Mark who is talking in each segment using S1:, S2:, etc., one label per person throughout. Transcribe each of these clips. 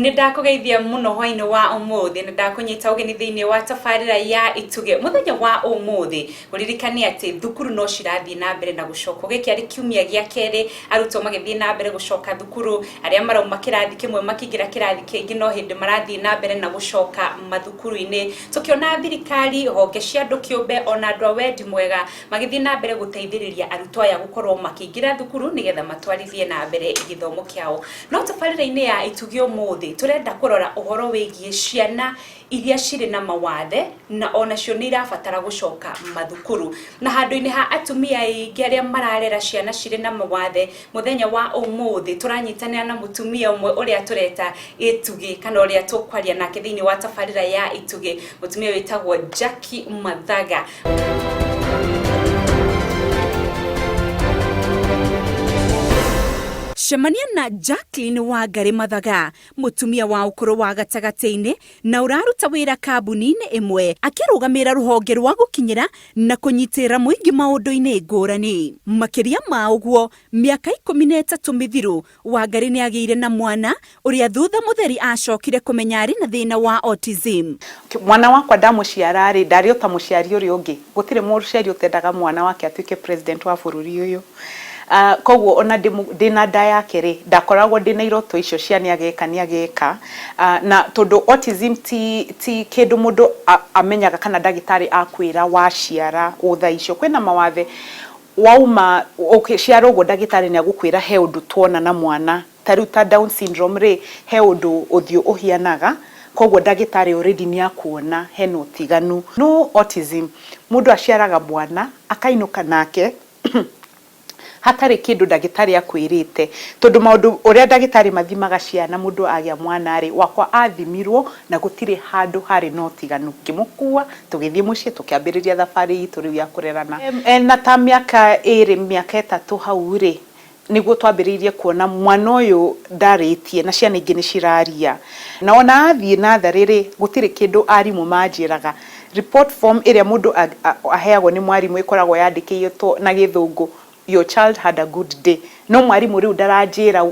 S1: Nindakugeithia muno hwaini wa umuthi nindakunyita ugeni thiini wa tafarira ya ituge muthenya wa umuthi kuririkania ati thukuru no cirathii na mbere na gucoka giki ari kiumia gia keri arutwo magithii na mbere gucoka thukuru aria marauma kirathi kimwe makigira kirathi kingi no hindi marathii na mbere na gucoka mathukuru-ini tukiona thirikari honge cia andu kiumbe ona andu a wendi mwega magithii na mbere guteithiriria arutwo aya gukorwo makiingira thukuru nigetha matwarithie na mbere githomo kiao no tafarira-ini ya ituge umuthi turenda kurora uhoro wigie ciana iria ciri na mawathe na ona cio ni irabatara gucoka mathukuru na handu-ini ha atumia aingi aria mararera ciana ciri na mawathe muthenya wa umuthi turanyitanira na mutumia umwe uria tureta ituge kana uria tukwaria nake thiini wa tafarira ya ituge mutumia witagwo Jacqueline Mathaga. Cemania na Jacqueline Mathaga mutumia wa ukuru wa gatagati-ini na uraruta wira kambuni-ini imwe akirugamira ruhonge rwa gukinyira na kunyitira muingi maundu-ini ngurani makiria ma uguo miaka 13 mithiru Wangari ni agiire na mwana uria thutha mutheri acokire kumenya ari na thina wa autism.
S2: Mwana wakwa ndamuciara ri ndariota muciari uri ungi gutire muciari utendaga mwana wake atuike president wa bururi uyu. Koguo ona ndina nda yake ri ndakoragwo ndina iroto icio cia ni ageka na tondu autism ti kindu mundu amenyaga kana ndagitari akwira waciara utha icio kwina mawathe wauma ukiciara uguo ndagitari ni agukwira he undu tuona na mwana taruta Down syndrome ri he undu uthio uhianaga koguo ndagitari already ni akuona hena utiganu. No autism mundu aciaraga mwana akainuka nake hatari kindu ndagitari akwirite tondu maundu uria ndagitari mathimaga ciana mundu agia mwana ri wakwa athimirwo na gutire handu hari no tiganu kimukua tugithie mucie tukiambiriria thabari itu riu ya kurerana na ta miaka 3 hau ri niguo twambiririe kuona mwana uyu ndaritie na ciana ingi ni ciraria na ona athie nathari ri gutire kindu arimu manjiraga report form iria mundu aheagwo ni mwarimu ikoragwo yandikitwo na githungu your child had a good day no mwarimu riu ndaranjira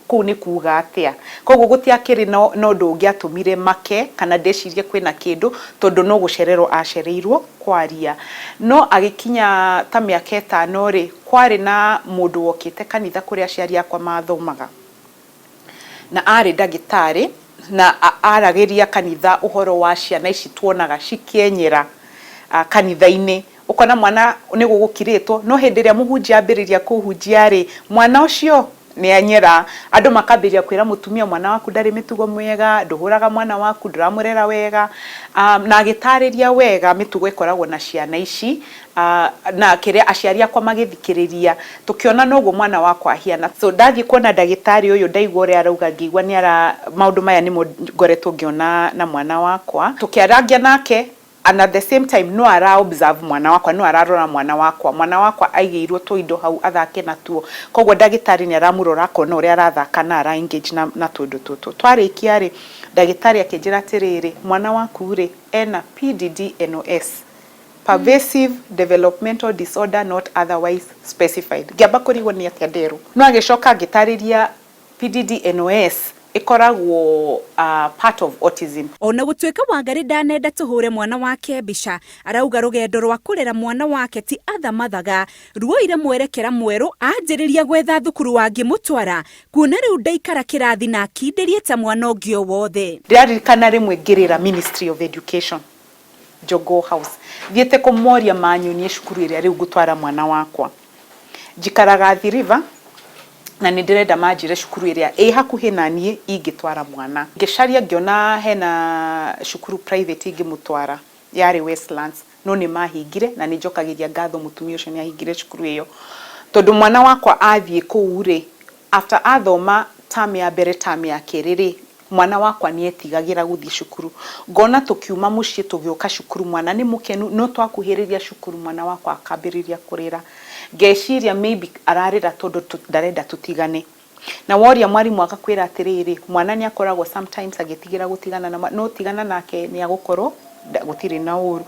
S2: ku ni kuga atia koguo gutiakiri no ndungiatumire make kana ndecirie kwina kindu tondu no gucererwo acereirwo kwaria no agikinya ta miaka 5 ri kwari na mundu wokite kanitha kuria aciari akwa mathomaga na ari ndagitari na arageria kanitha uhoro wa ciana ici tuonaga cikienyera kanitha-ini ukona mwana ni gugukiritwo no hendiria muhunjia ambiriria kuhunjia ri mwana ucio ni anyera andu makabiria kwira mutumia mwana waku ndari mitugo mwega nduhuraga mwana waku nduramurera wega na agitariria wega mitugo ikoragwo na ciana ici na kiria aciari akwa magithikiriria tukiona noguo mwana wakwa ahiana so ndathi kuona ndagitari uyu ndaigwa uri arauga ngigwa ni ara maundu maya ni ngoretwo ngiona na mwana wakwa tukiarangia nake and at the same time no ara observe mwana wakwa no ararora mwana wakwa aigirwo tuindo hau athake natuo koguo ndagitari ni aramurora kona uri arathaka na ara engage na tundu tutu twarikia ri ndagitari akinjira tiriri mwana waku ri ena PDD-NOS pervasive developmental disorder not otherwise specified giamba kurigwo ni atia nderu no agicoka ngitariria PDD-NOS ikoragwo part of autism.
S1: Ona gutweka Wangari ndanenda tuhure mwana wake mbica arauga rugendo rwa kurera mwana wake ti atha Mathaga ruoire mwerekera mweru anjiriria gwetha thukuru wangi mutwara kuona riu ndaikara kirathi na akindirie ta mwana ungio wothe
S2: ndirarikana rimwe ngirira Ministry of Education Jogo House thiete kumoria manyunie cukuru iria riu gutwara mwana wakwa njikaraga Athi River na nindirenda majire cukuru iria hakuhi na nie ingitwara mwana ngicaria ngiona hena cukuru private ingimutwara yari Westlands no ni mahingire na ninjokagiria ngatho mutumia ucio ni ahingire cukuru iyo tondu mwana wakwa athie kuu ri after athoma term ya mbere term ya keriri mwana wakwa ni etigagira guthie cukuru ngona tukiuma mucie tugioka cukuru mwana ni mukenu no twakuhiriria cukuru mwana wakwa akambiriria kurira ngeciria maybe ararira tondu ndarenda tutigane na woria mwarimu akakwira atiriri mwana ni akoragwo sometimes agitigira gutigana na no tigana nake ni agukorwo gutiri na uru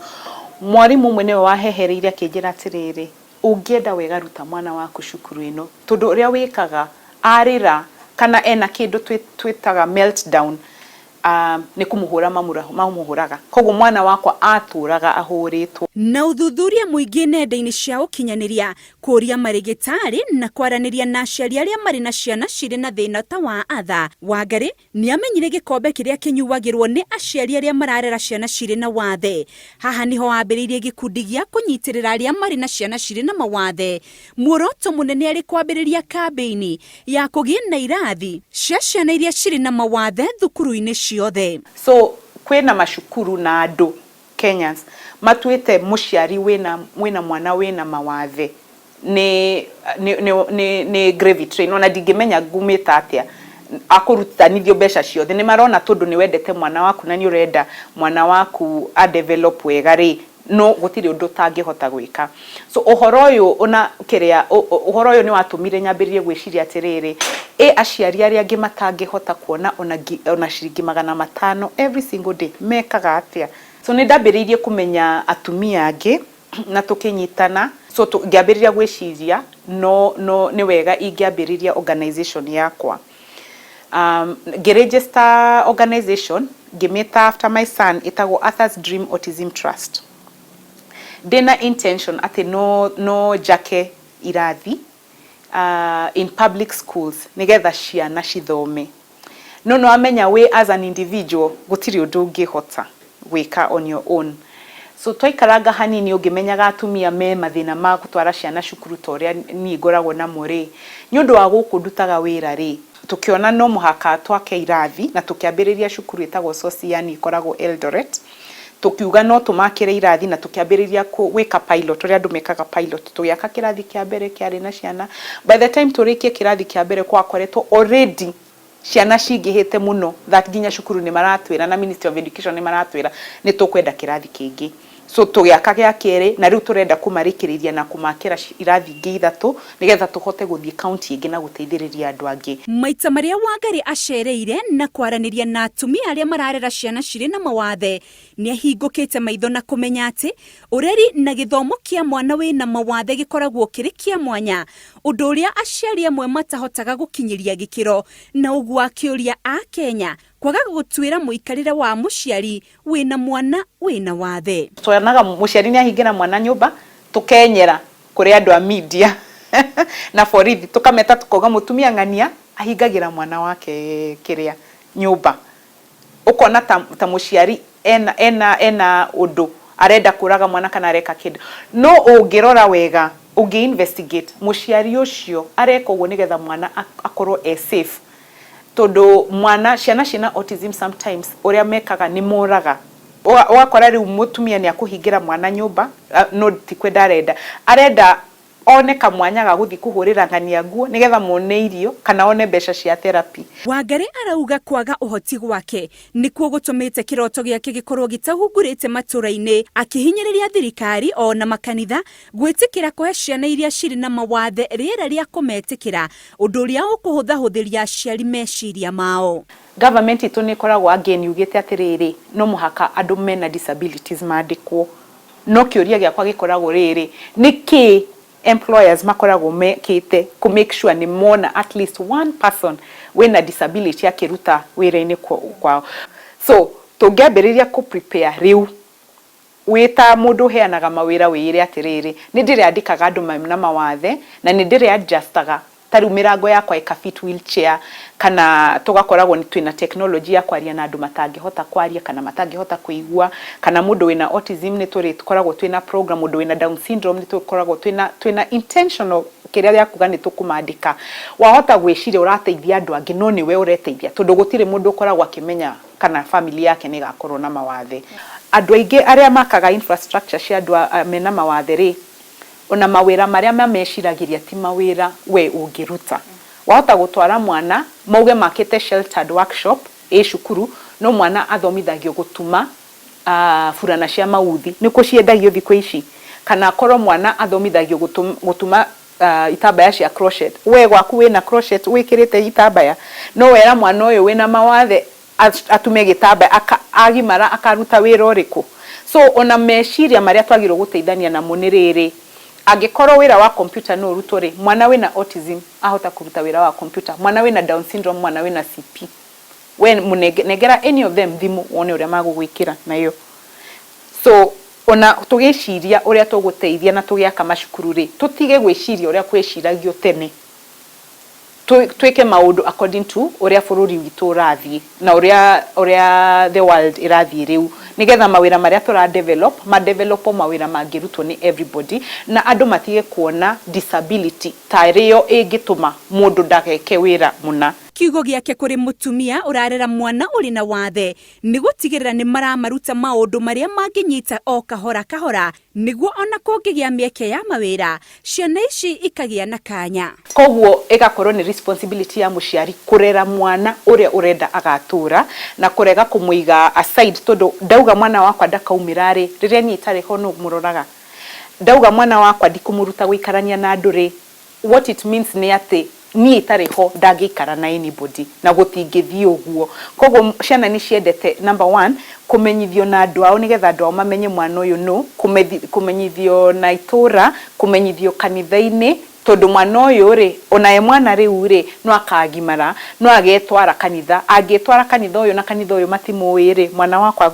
S2: mwarimu mwene wahehereire akinjira atiriri ungienda wega ruta mwana waku cukuru ino tondu uria wikaga arira kana ena kindu twitaga meltdown, ni kumuhura mamuhuraga. Koguo mwana wakwa aturaga ahuritwo.
S1: Na uthuthuria muingi nenda-ini cia ukinyaniria kuria marigitari na kwaraniria na aciari aria mari na ciana ciri na thina ta wa atha. Wangari ni amenyire gikombe kiria kinyuagirwo ni aciari aria mararera ciana ciri na wathe. Haha niho ambiririe gikundi gia kunyitirira aria mari na ciana ciri na mawathe. Muoroto munene ari kwambiriria kambeini ya kugia na irathi cia ciana iria ciri na mawathe thukuru-ini ciothe.
S2: So kwina mashukuru na andu Kenyans matuite muciari wina mwana wina mawathe ni gravy train. Ona ndingimenya ngumita atia akurutanithio mbeca ciothe. Ni marona tondu ni wendete mwana waku na ni urenda mwana waku a develop wega ri, no gutiri undu tangihota gwika. So uhoro uyu ona kiria uhoro uyu ni watumire nyambiririe gwiciria atiriri aciari aria angi matangihota kuona ona ciringi 500 every single day mekaga atia. So ni ndambiririe kumenya atumia angi na tukinyitana. So ngiambiriria gwiciria no ni wega ingiambiriria organization yakwa. Register organization ngimeta after my son itago Arthur's Dream Autism Trust. Dena intention ati no jake irathi in public schools nigetha ciana cithome. No amenya we as an individual gutiri undu ungihota gwika on your own. So twaikaraga hanini ungimenyaga atumia me mathina ma gutwara ciana cukuru toria ni ngoragwo na muri ni undu wa gukundutaga wira ri tukiona no muhaka twake irathi na tukiambiriria cukuru itagwo Ciana ikoragwo Eldoret. Tukiuga no tumakire irathi na tukiambiriria gwika pilot ria andu mekaga pilot tugiaka kirathi kia mbere kiari na ciana. By the time turikie kirathi kia mbere kwa koretwo already ciana cingihite muno that ginya cukuru ni maratwira na Ministry of Education ni maratwira ni tukwenda kirathi kingi. So tugiaka gia kere na riu turenda kumarikiriria na kumakira irathi ingi 3 nigetha tuhote guthie county ingi na guteithiriria andu angi. Maita maria Wangari acereire na kwaraniria na atumia aria mararera ciana ciri na mawathe ni ahingukite maitho na kumenya ati ureri na githomo kia mwana wina mawathe gikoragwo kiri kia mwanya, undu uria aciari amwe matahotaga gukinyiria gikiro na uguo akiuria a Kenya kwaga gutwira muikarire wa muciari wina mwana wina wathe. Twonaga muciari ni ahingira mwana nyumba tukenyera kuri andu a media na borithi tukameta tukoga mutumia ngania ahingagira mwana wake kiria nyumba. Ukona ta muciari ena undu arenda kuraga mwana kana areka kindu, no ungirora wega ungi investigate muciari ucio areka uguo nigetha mwana akorwo safe. Todo mwana ciana autism sometimes uria mekaga ni moraga wakora riu mutumia ni akuhingira mwana nyumba no tikwenda arenda one kamwanya ga guthi kuhurira ngania nguo nigetha mone irio kana one mbeca cia therapy. Wangari arauga kwaga uhoti gwake nikuo gutumite kiroto giake gikorwo gitahungurite matura-ini, akihinyiriria thirikari ona makanitha gwitikira kuhe ciana iria ciri na mawathe riera ria kumetikira undu uria ukuhuthahuthiria aciari meciria mao. Government itu ni koragwo again yugite atiriri no muhaka andu mena disabilities mandikwo. No kiuria giakwa gikoragwo riri niki employers makoragwo mekite ku make sure ni mona at least one person with a disability akiruta wira-ini kwao. So tungiambiriria ku prepare riu wita mundu heanaga mawira wire atiriri ni ndire andikaga andu na mawathe na ni ndire adjustaga tari mirango yakwa ikafit wheelchair kana tugakoragwo ni twina technology ya kwaria na andu matangihota kwaria kana matangihota kuigua kana mundu wina autism ni tukoragwo twina program, mundu wina down syndrome ni tukoragwo twina intentional kiria ya kuga ni tukumandika wahota gwiciria urateithia andu angi no ni we ureteithia tondu gutire mundu ukoragwo akimenya kana family yake ni gakorwo na mawathe. Andu aingi aria makaga infrastructure cia andu mena mawathe ri ona mawira maria mameciragiria ti mawira we ungiruta. Wahota gutwara mwana mauge makete sheltered workshop cukuru no mwana athomithagio gutuma furana cia mauthi niko ciendagio thikũ ici kana korwo mwana athomithagio gutuma itambaya cia crochet. We gwaku wina crochet wikirite itambaya no wera mwana uyu wina mawathe atume gitambaya agimara akaruta wira uriku. So ona meciria maria twagirwo guteithania na muniriri Angĩkorwo wĩra wa computer no rutore mwana wĩna autism ahota kuruta wĩra wa computer, mwana wĩna down syndrome, mwana wĩna CP, when munegera any of them thimu one uria magugwikira nayo. So ona tugiciria uria tuguteithia na tugiaka macukuru ri tutige gwiciria uria kwiciragio tene, tweke maundu according to uria bururi witu urathie na uria the world irathie riu, nigetha mawira maria tura develop mawira mangirutwo ni everybody, na andu matige kuona disability tariyo ingituma mundu ndageke wira muna.
S1: Kiugo giake kuri mutumia urarera mwana uri na wathe ni gutigirira ni maramaruta maundu maria manginyita o kahora kahora niguo ona kungigia mieke ya mawira ciana ici ikagia na kanya.
S2: Koguo igakorwo ni responsibility ya muciari kurera mwana uria urenda agatura na kurega kumuiga aside, tondu ndauga mwana wakwa ndakaumirari riria ni itare ho no muroraga, ndauga mwana wakwa ndikumuruta guikarania na nduri. What it means ni ati ni itare ho ndagikara na anybody na gutingithie uguo. Koguo ciana ni ciendete number 1 kumenyithio na andu ao nigetha andu ao mamenye mwana uyu no, kumenyithio na itura, kumenyithio kanitha-ini, tondu mwana uyu ri ona mwana riu ri no akagimara no agetwara kanitha, angetwara kanitha uyu na kanitha uyu matimuiri mwana wakwa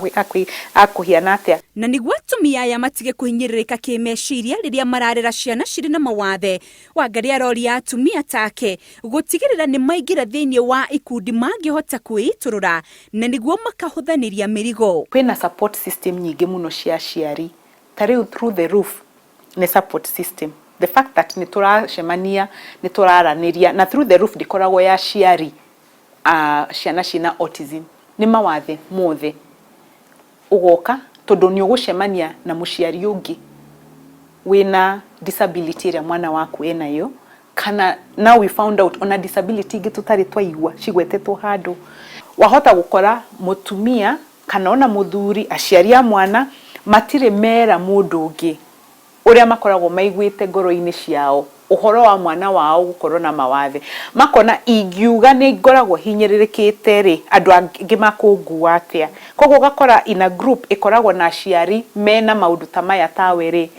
S2: akuhiana atia.
S1: Na niguo atumia aya matige kuhinyiririka kimeciria riria mararera ciana ciri na mawathe. Wangari aroria atumia take gutigirira ni maingira thiini wa ikundi mangihota kwiiturura na niguo makahuthaniria mirigo.
S2: Kwina support system nyingi muno cia aciari, tariu through the roof ni support system. The fact that nitura Cemania nituraraniria na through the roof dikoragwo ya aciari ciana cina autism ni mawathe mothe ugoka tondu ni ugucemania na muciari ungi wina disability ria mwana waku enayo, kana now we found out ona disability ingi tutari twaigua cigwetetwo handu, wahota gukora mutumia kana ona muthuri aciari a mwana matire mera mundu ungi uria makoragwo maiguite ngoro-ini ciao uhoro wa mwana wao gukorwo na mawathe, makona ingiuga ni ngoragwo hinyiririkite ri andu angi makungua atia. Koguo gakora in a group ikoragwo na aciari mena maundu ta maya tawe ri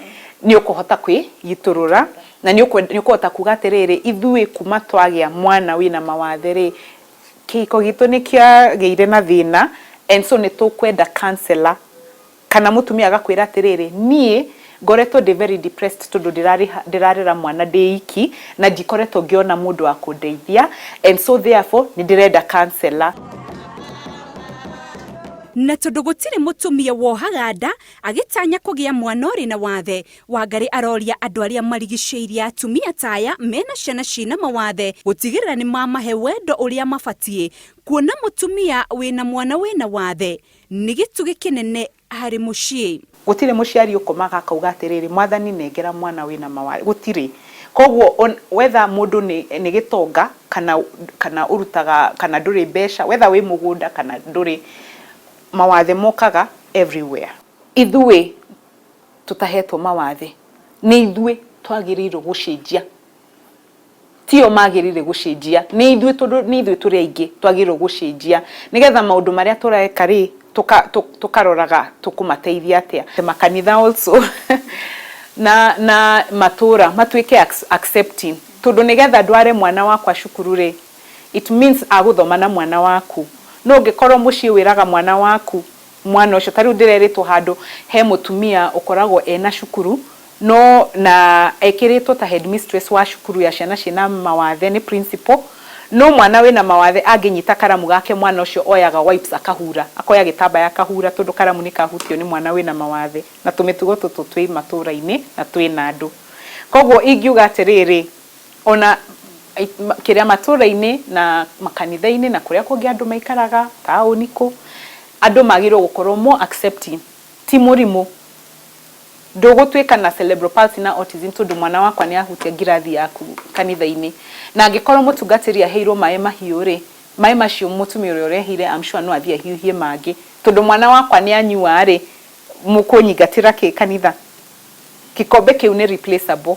S2: ni ukuhota kwiyiturura na ni ukuhota kuga atiriri ithui kuma twagia mwana wina mawathe ri kiko gitu ni kiageire na thina, and so ni tukwenda counselor kana mutumia agakwira atiriri nie ngoretwo ndi very depressed tondu ndirarera mwana ndeiki na ndikoretwo ngiona mundu wa kundeithia, and so therefore ni ndirenda counselor.
S1: Na tondu gutire mutumia wohaga nda agitanya kugia mwana uri na wathe, Wangari aroria andu aria marigiceirie atumia taya mena ciana cina mawathe gutigirira ni mamahe wendo uria mabatie, kuona mutumia wina mwana wina wathe ni gitugi kinene hari mucii.
S2: Gutire muciari ukomaga akauga atiriri mwathani nengera mwana wina mawathe, gutire. Koguo whether mundu ni gitonga kana urutaga kana nduri besha, whether wi mugunda kana nduri, mawathe mokaga everywhere. Ithui tutahetwo mawathe ni ithui twagirirwo gucenjia, tio magirire gucenjia ni ithui tondu ni ithui turi aingi twagirirwo gucenjia nigetha maundu maria tureka ri tukaroraga tukumateithia atia. Makanitha also na matura matuike accepting tondu nigetha ndware mwana wakwa cukuru ri it means aguthoma na mwana waku. No ngikorwo mucii wiraga mwana waku mwana ucio tariu ndireritwo handu he mutumia ukoragwo ena cukuru no na ekiritwo ta headmistress wa cukuru ya ciana cina mawathe ni principal, no mwana wina mawathe anginyita karamu gake mwana ucio oyaga wipes akahura, akoya gitambaya akahura tondu karamu ni kahutio ni mwana wina mawathe na tumitugo tutu twi matura-ini na twi na andu. Koguo ingiuga atiriri ona kiria matura-ini na makanitha-ini na kuria kungi andu maikaraga tauni ku andu magiro gukorwo mo accepting ti murimu ndugutwika na cerebral palsy na autism tondu mwana wakwa ni ahutia ngirathi yaku kanitha-ini na angikorwo mutungatiri aheirwo mai mahiu ri mai macio mutumia uria urehire I'm sure no athia hiuhie mangi tondu mwana wakwa ni anyua ri mukunyigatira ki kanitha kikombe kiu ni replaceable,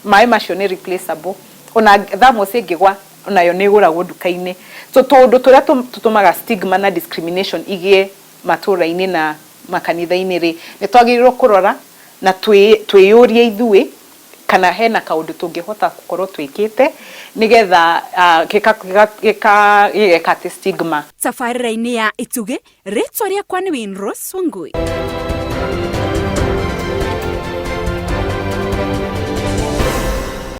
S2: mai macio ni replaceable, ona thamos ingigwa onayo ni guragwo nduka-ini. So tondu turia tutumaga stigma na discrimination igie matura-ini na makanitha-ini ri ni twagirirwo kurora na twiyurie ithui kana hena kaundu tungihota gukorwo twikite nigetha gika stigma
S1: tabarira-ini ya ituge ritwa riakwa ni Winrose Wangui.